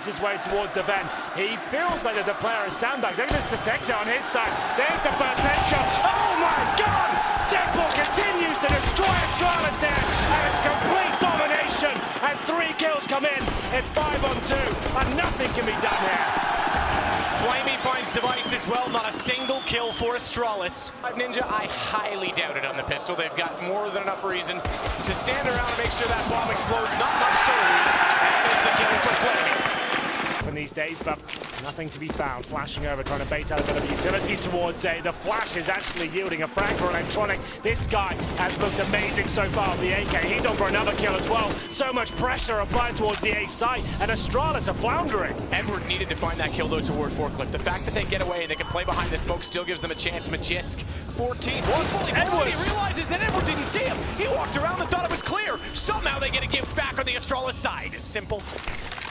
his way towards the vent. He feels like there's a player of sandbags. Look at this detector on his side. There's the first headshot. Oh my God! Simple continues to destroy Astralis here, and it's complete domination. And 3 kills come in. It's 5 on 2, and nothing can be done here. Flamey finds Device as well, not a single kill for Astralis. Ninja, I highly doubt it on the pistol. They've got more than enough reason to stand around and make sure that bomb explodes. Not much to lose, and there's the kill for Flamey. From these days, but nothing to be found. Flashing over, trying to bait out a bit of utility towards A. The flash is actually yielding a frag for Electronic. This guy has looked amazing so far with the AK. He's on for another kill as well. So much pressure applied towards the A site, and Astralis are floundering. Edward needed to find that kill though toward Forklift. The fact that they get away and they can play behind the smoke still gives them a chance. Magisk, 14. Edward realizes that Edward didn't see him. He walked around and thought it was clear. Somehow they get a gift back on the Astralis side. It's simple.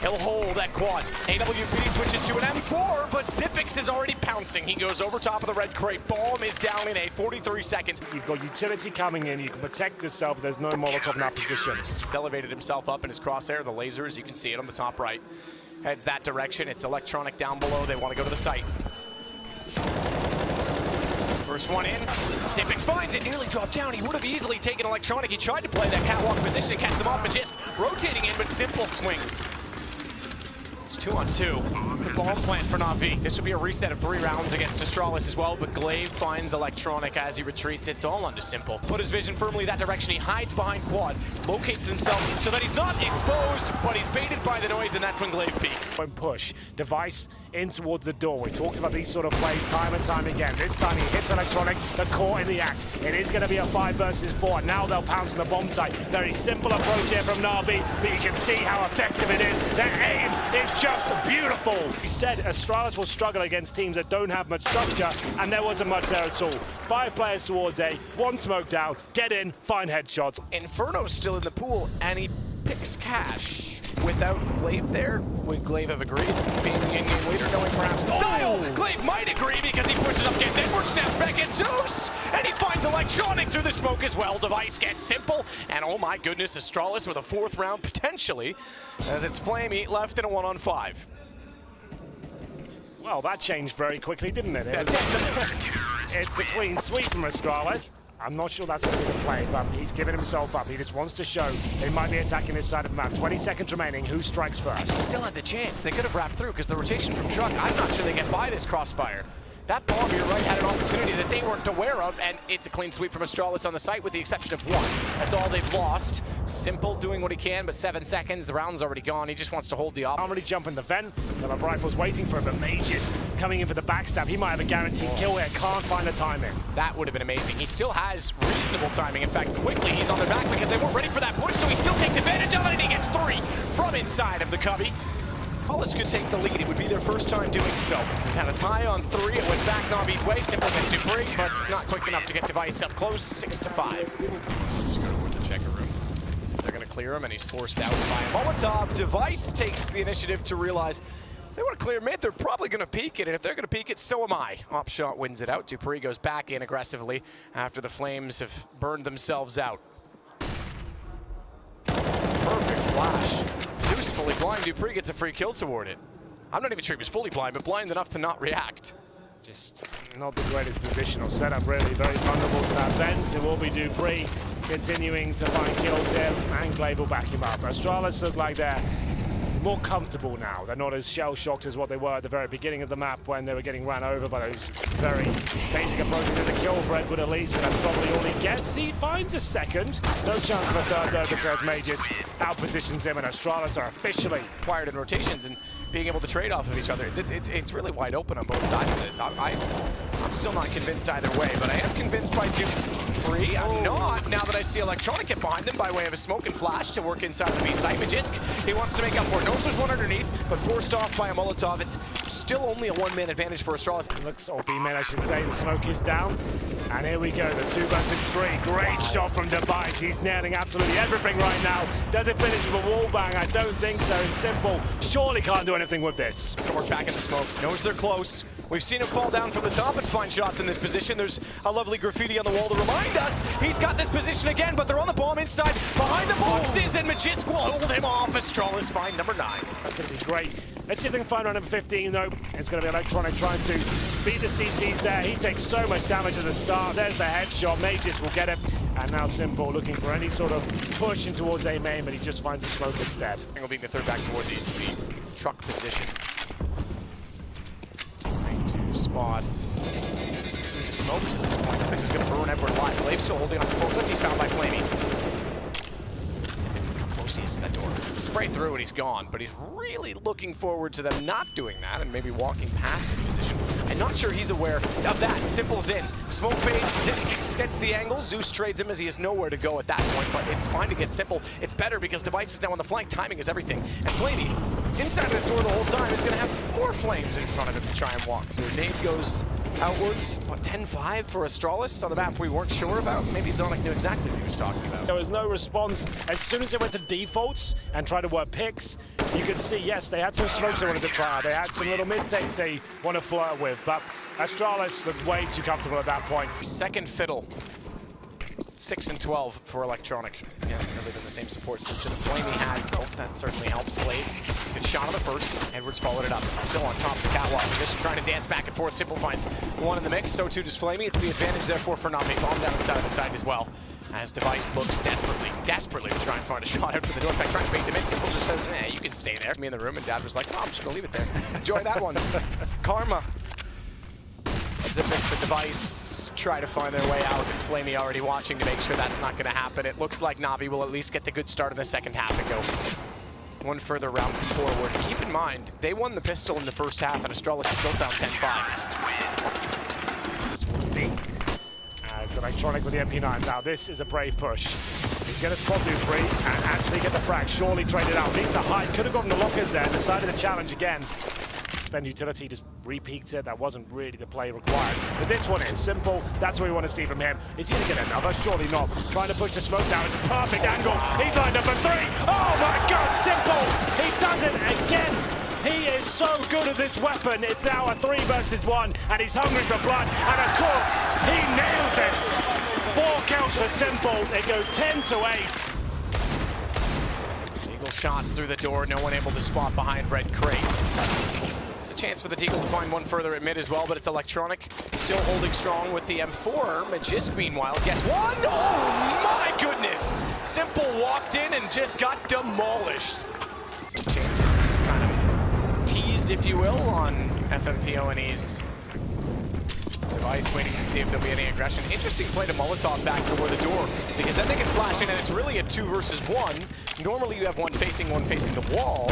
He'll hold that quad. AWP switches to an M4, but Zipix is already pouncing. He goes over top of the red crate. Bomb is down in 43 seconds. You've got utility coming in. You can protect yourself. There's no Molotov in that position. Elevated himself up in his crosshair. The lasers, you can see it on the top right. Heads that direction. It's Electronic down below. They want to go to the site. First one in. Zipix finds it, nearly dropped down. He would have easily taken Electronic. He tried to play that catwalk position and catch them off. Magisk rotating in, but Simple swings. It's 2 on 2. The bomb plant for NaVi. This would be a reset of 3 rounds against Astralis as well, but Glaive finds Electronic as he retreats. It's all onto Simple. Put his vision firmly that direction. He hides behind quad, locates himself so that he's not exposed, but he's baited by the noise, and that's when Glaive peeks. Push. Device in towards the door. We talked about these sort of plays time and time again. This time he hits Electronic, the core in the act. It is going to be a 5 versus 4. Now they'll pounce on the bomb site. Very simple approach here from NaVi, but you can see how effective it is. Their aim is just beautiful. You said Astralis will struggle against teams that don't have much structure, and there wasn't much there at all. 5 players towards A, 1 smoke down, get in, find headshots. Inferno's still in the pool, and he picks Cash. Without Glaive there, would Glaive have agreed? Being the in-game leader, knowing perhaps the style, Glaive might agree because he pushes up, gets Edward, snaps back at Zeus, and he finds Electronic through the smoke as well. Device gets Simple, and oh my goodness, Astralis with a 4th round potentially, as it's Flamey left in a 1 on 5. Well, that changed very quickly, didn't it? It's a clean sweep from Astralis. I'm not sure that's going to be the play, but he's given himself up. He just wants to show they might be attacking this side of the map. 20 seconds remaining. Who strikes first? He still had the chance. They could have wrapped through because the rotation from Truck, I'm not sure they get by this crossfire. That bomb, you're right, had an opportunity that they weren't aware of, and it's a clean sweep from Astralis on the site with the exception of 1. That's all they've lost. Simple doing what he can, but 7 seconds, the round's already gone. He just wants to hold the op. Already jumping the vent. They'll have rifles waiting for him, but Mages coming in for the backstab. He might have a guaranteed kill here. Can't find the timing. That would have been amazing. He still has reasonable timing. In fact, quickly he's on their back because they weren't ready for that push, so he still takes advantage of it, and he gets 3 from inside of the cubby. Hollis could take the lead. It would be their first time doing so. Had a tie on 3. It went back NaVi's way. Simple gets Dupree, but it's not quick enough to get Device up close. 6-5. Let's go with the checker room. They're going to clear him, and he's forced out by Molotov. Device takes the initiative to realize they want to clear mid. They're probably going to peek it, and if they're going to peek it, so am I. Opshot wins it out. Dupree goes back in aggressively after the Flames have burned themselves out. Perfect flash. Zeus fully blind. Dupree gets a free kill toward it. I'm not even sure he was fully blind, but blind enough to not react. Just not the greatest positional setup, really. Very vulnerable to that vent. It will be Dupree continuing to find kills here, and Glaive will back him up. Astralis look like they're more comfortable now. They're not as shell-shocked as what they were at the very beginning of the map when they were getting ran over by those very basic approaches to the kill for Edward at least, and that's probably all he gets. He finds a second. No chance of a third though because Mages outpositions him, and Astralis are officially acquired in rotations and being able to trade off of each other. It's really wide open on both sides of this. I'm still not convinced either way, but I am convinced by Dupree. I'm not, now that I see Electronic get behind them by way of a smoke and flash to work inside the B site. Magisk, he wants to make up for it. Knows there's one underneath, but forced off by a Molotov. It's still only a 1-man advantage for Astralis. Looks, or B-man I should say, the smoke is down. And here we go, the 2 versus 3. Great shot from Device. He's nailing absolutely everything right now. Does it finish with a wall bang? I don't think so. It's Simple. Surely can't do anything with this. Gonna work back in the smoke. Knows they're close. We've seen him fall down from the top and find shots in this position. There's a lovely graffiti on the wall to remind us he's got this position again, but they're on the bomb inside behind the boxes, and Magisk will hold him off. Astralis find number 9. That's going to be great Let's see if they can find our number 15, though. It's going to be Electronic trying to beat the CTs there. He takes so much damage at the start. There's the headshot. Mages will get it. And now Simple looking for any sort of push in towards A main, but he just finds the smoke instead. Will being the third back toward the truck position. Trying to spot the smokes at this point. Zipix is going to burn Edward alive. Blave's still holding on to the forklift. He's found by Flamey. Zipix, look how close he is to that door. Spray through and he's gone, but he's really looking forward to them not doing that and maybe walking past his position. I'm not sure he's aware of that. Simple's in. Smoke fades, Zipix gets the angle. Zeus trades him as he has nowhere to go at that point, but it's fine to get Simple. It's better because Device is now on the flank. Timing is everything. And Flamey, inside of this door the whole time, is going to have more flames in front of him to try and walk through. Nade goes outwards. What, 10-5 for Astralis on the map we weren't sure about? Maybe Zonic knew exactly what he was talking about. There was no response. As soon as they went to defaults and tried to work picks, you could see, yes, they had some smokes they wanted to try out. They had some little mid-takes they want to flirt with, but Astralis looked way too comfortable at that point. Second fiddle. 6 and 12 for Electronic. He hasn't really been the same support system Flamey has, though. That certainly helps Blade. Good shot on the first. Edwards followed it up. Still on top of the catwalk. Just trying to dance back and forth. Simple finds one in the mix. So too does Flamey. It's the advantage, therefore, for NaVi. Bomb down inside of the side as well. As Device looks desperately to try and find a shot out for the door. In fact, trying to bait them in. Simple just says, you can stay there. Me in the room, and Dad was like, oh, I'm just going to leave it there. Enjoy that one. Karma. Zipix and Device try to find their way out, and Flamey already watching to make sure that's not going to happen. It looks like NaVi will at least get the good start in the second half and go one further round forward. Keep in mind, they won the pistol in the first half, and Astralis still found 10-5. This will be as Electronic with the MP9. Now this is a brave push. He's going to spot Dupree and actually get the frag. Surely traded out. Needs to hide. Could have gotten the lockers there. Decided to challenge again. Then Utility just re-peeked it. That wasn't really the play required. But this one is Simple. That's what we want to see from him. Is he going to get another? Surely not. Trying to push the smoke down. It's a perfect angle. He's lined up for 3. Oh my God, Simple! He does it again. He is so good at this weapon. It's now a 3 versus 1, and he's hungry for blood. And of course, he nails it. 4 kills for Simple. It goes 10-8. Deagle shots through the door. No one able to spot behind Red Crate. Chance for the Deagle to find one further at mid as well, but it's Electronic still holding strong with the M4. Magisk, meanwhile, gets one. Oh my goodness! Simple walked in and just got demolished. Some changes kind of teased, if you will, on FMPONE's Device, waiting to see if there'll be any aggression. Interesting play to Molotov back toward the door, because then they can flash in and it's really a 2 versus 1. Normally you have one facing the wall,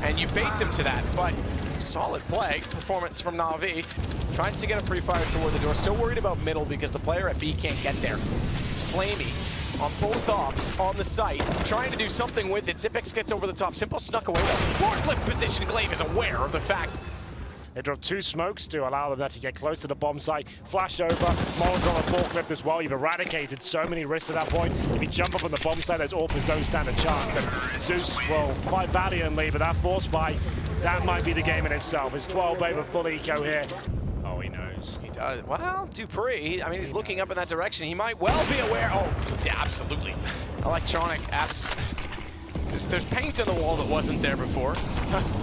and you bait them to that, but solid play, performance from NaVi. Tries to get a pre-fire toward the door. Still worried about middle because the player at B can't get there. It's Flamey on both ops on the site, trying to do something with it. Zipix gets over the top. Simple snuck away. Forklift position. Glaive is aware of the fact. They drop 2 smokes to allow them to get close to the bomb site. Flash over, Molotov on forklift as well. You've eradicated so many risks at that point. If you jump up on the bomb site, those AWPers don't stand a chance. And Zeus will fight valiantly, but that force fight, that might be the game in itself. It's 12 over full eco here. Oh, he knows. He does. Well, Dupree, I mean, he's looking up in that direction. He might well be aware. Oh, yeah, absolutely. Electronic, there's paint on the wall that wasn't there before.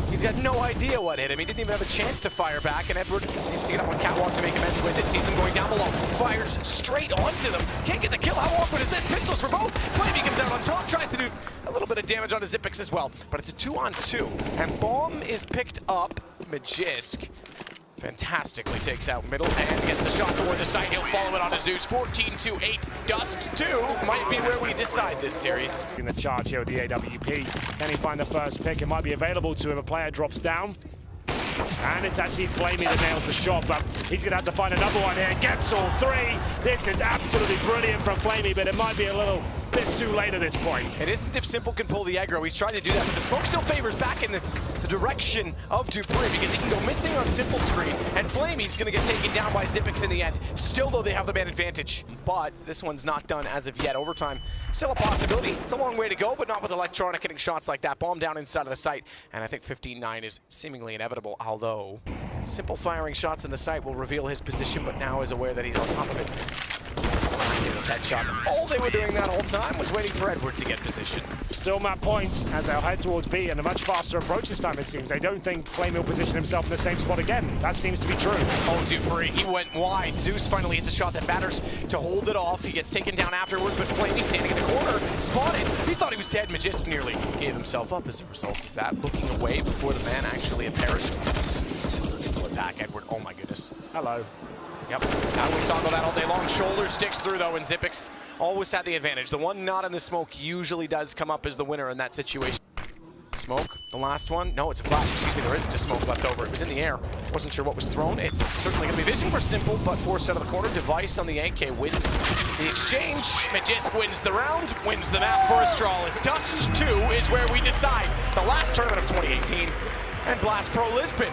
He's got no idea what hit him. He didn't even have a chance to fire back, and Edward needs to get up on catwalk to make amends with it. Sees them going down below. Fires straight onto them. Can't get the kill. How awkward is this? Pistols for both. Flamey comes out on top, tries to do a little bit of damage onto Zipix as well. But it's a 2-on-2, and bomb is picked up. Magisk fantastically takes out middle and gets the shot toward the side. He'll follow it on to Zeus. 14-8. Dust 2 might be where we decide this series. In the charge here with the AWP. Can he find the first pick? It might be available to him. A player drops down. And it's actually Flamey that nails the shot, but he's going to have to find another one here. Gets all 3. This is absolutely brilliant from Flamey, but it might be a little bit too late at this point. It isn't if Simple can pull the aggro. He's trying to do that, but the smoke still favors back in the direction of Dupree because he can go missing on Simple screen, and Flamey's going to get taken down by Zipix in the end. Still, though, they have the man advantage, but this one's not done as of yet. Overtime, still a possibility. It's a long way to go, but not with Electronic hitting shots like that. Bomb down inside of the site, and I think 15-9 is seemingly inevitable, although Simple firing shots in the site will reveal his position, but now is aware that he's on top of it. His headshot. All they were doing that whole time was waiting for Edward to get position. Still map points as they'll head towards B and a much faster approach this time, it seems. I don't think Flame will position himself in the same spot again. That seems to be true. Oh, Dupree, he went wide. Zeus finally hits a shot that matters to hold it off. He gets taken down afterwards, but Flamey standing in the corner, spotted. He thought he was dead. Magistic nearly gave himself up as a result of that, looking away before the man actually had perished. Still looking to pull it back, Edward. Oh my goodness. Hello. Yep, how do we toggle that all day long? Shoulder sticks through though, and Xyp9x always had the advantage. The one not in the smoke usually does come up as the winner in that situation. Smoke, the last one. No, it's a flash, excuse me, there isn't a smoke left over. It was in the air. Wasn't sure what was thrown. It's certainly gonna be vision for Simple, but forced out of the corner. Device on the AK wins the exchange. Magisk wins the round, wins the map for Astralis. Dust 2 is where we decide the last tournament of 2018. And Blast Pro Lisbon